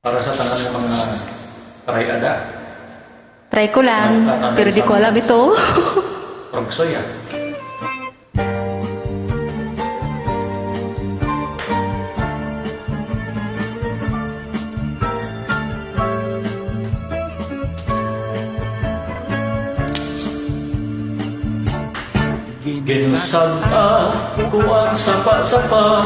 Para sa tanan ng mga karayada. Try ko lang, pero di ko alam ito. Progsoy ah. Ginsaba ko ang sapa-sapa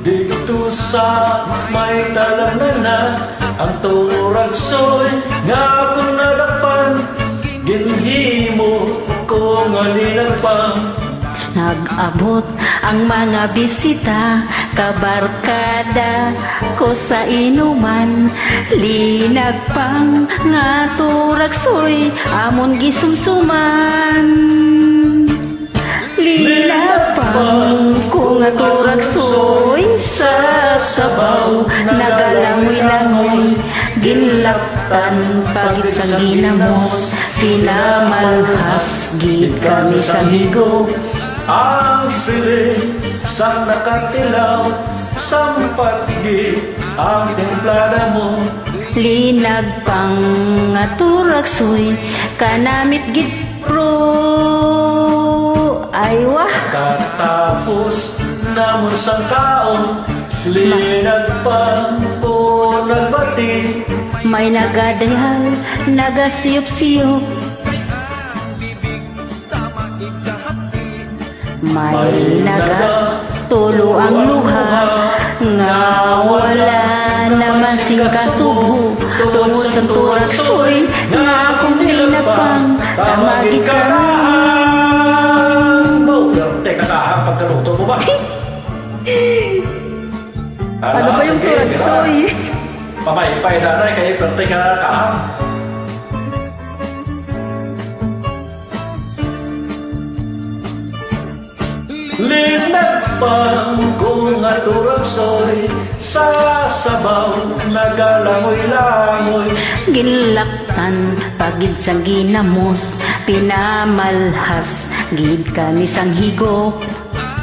dito sa may talamnana. Ang turagsoy nga akong nadapan, ginhimo ko nga linagpang. Nag-abot ang mga bisita, kabarkada ko sa inuman. Linag pang nga turagsoy, amon gisumsuman. Linag pang ko nga turagsoy, sa sabaw nagalangoy-langoy. Ginlaptan pagit sa ginamos, pinamalhas gid kami sa higop. Ang siling sang nakatilaw, sampat gid ang templada mo. Linag pang nga turagsoy, kanamit gid pro. Ay wah, Katapos namon sang kaon, linag pang ko nagbati. may nagadayal, nagasiyop-siyop. May nagatulo ang luha, nga wala naman sing kasubo. Tungod sa turagsoy, nga akong linapang, tamagit kami. Teka ka, pagkaluto mo ba? Ano ba yung turagsoy? Pamaypay na na, kaya perte ka kaham. Linag pang kung nga turagsoy, sa sabaw nagalangoy-langoy. Ginlaktan pagid sa ginamos, pinamalhas gid kami sang higop.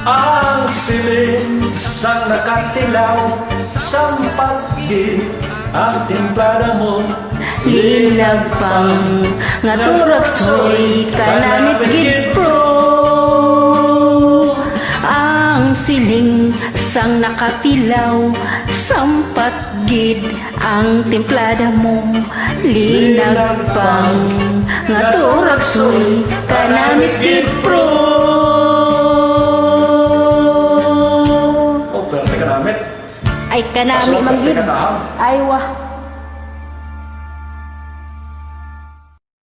Ang siling sang nakatilaw, sampat gid ang timplada mo. Linag pang nga turagsoy, kanamit gid pro. Ang siling sang nakatilaw, sampat gid ang templada mo. Linag pang nga turagsoy, kanamit gid pro. Oh, pero teka namin. Ay kanami manggid. Ay wah.